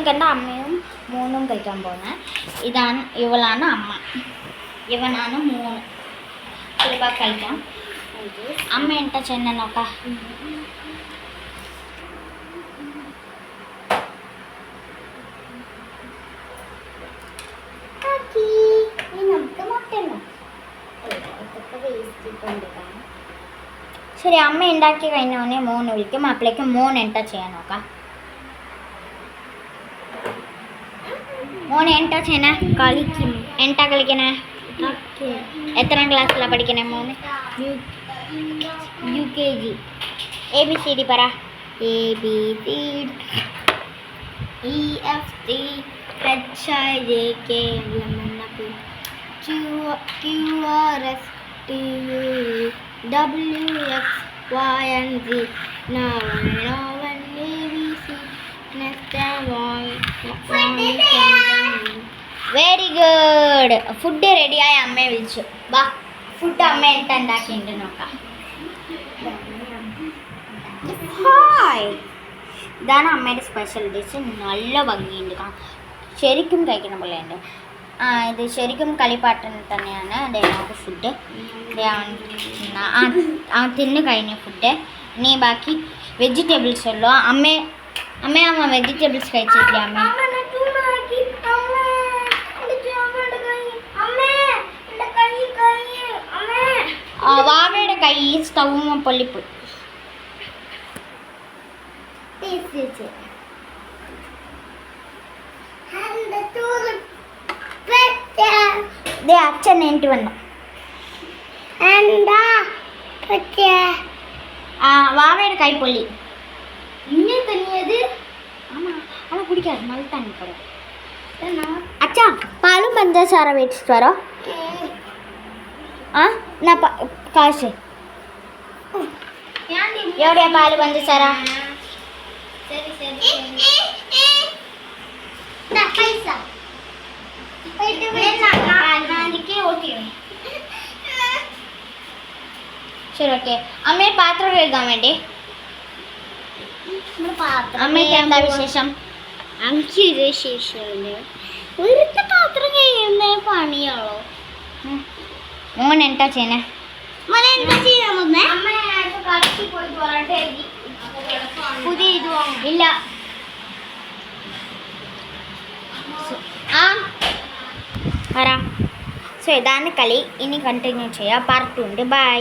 കണ്ട അമ്മയും മൂന്നും കഴിക്കാൻ പോകുന്നത്. ഇവളാണ് അമ്മ, ഇവനാണ് മൂന്ന്. ചിലപ്പോൾ കഴിക്കാം. അമ്മ എന്താ ചെയ്യുന്ന നോക്കാം. ശരി, അമ്മ ഉണ്ടാക്കി കഴിഞ്ഞവനെ മോന് വിളിക്കും. അപ്പോഴേക്ക് മോൻ എന്താ ചെയ്യാൻ നോക്കാം. മോൻ എന്താ ചെയ്യണേ? കളിക്കും. എന്താ കളിക്കണേ? എത്രാം ക്ലാസ്സിലാണ് പഠിക്കണേ മോന്? UKG. ABCD പറ. ABCD EFG HIJK QRS WX YZ ABC very good. Food റെഡിയായ അമ്മയെ വിളിച്ചു. വാ, ഫുഡ് അമ്മ എന്താ ഉണ്ടാക്കിയിട്ട് നോക്കാം. ഹായ്, ഇതാണ് അമ്മയുടെ സ്പെഷ്യൽ ഡിഷ്. നല്ല ഭംഗിയുണ്ട്, ശരിക്കും കഴിക്കണ പോലെ ഉണ്ട്. ഇത് ശരിക്കും കളിപ്പാട്ടം തന്നെയാണ്. അതെ, നമുക്ക് ഫുഡ് തിന്ന് കഴിഞ്ഞ ഫുഡ്. ഇനി ബാക്കി വെജിറ്റബിൾസ് ഉള്ളൂ. അമ്മ വെജിറ്റബിൾസ് കഴിച്ചിട്ടില്ല. അമ്മ വാവയുടെ കൈ സ്റ്റൗവും പൊള്ളിപ്പോയി. അച്ഛൻ എനിക്ക് വന്നു. വാവയുടെ കൈ പൊള്ളി. ഇന്നെ തന്നെയത് അല്ല, കുടിക്കാറ് നല്ല തന്നിപ്പോ. അച്ഛാ, പാലും പഞ്ചസാര മേടിച്ചിട്ട് വരോ? കാശ് എവിടെയാ? പാല് പഞ്ചസാര ശരി, ഓക്കെ. അമ്മയെ പാത്രം കഴുകാൻ വേണ്ടി. അമ്മയ്ക്ക് എന്താ വിശേഷം? എനിക്കൊരു ശേഷമല്ലേ വെറുതെ പാത്രം കഴിയുന്ന പണിയാണോ? മോൻ എന്താ ചെയ്യണേ? പുതിയ ഇത് ഇല്ല. പറ. സോ ഇതാണ് കളി. ഇനി കണ്ടിന്യൂ ചെയ്യാം. പാർട്ട് 2 ഉണ്ട്. ബൈ.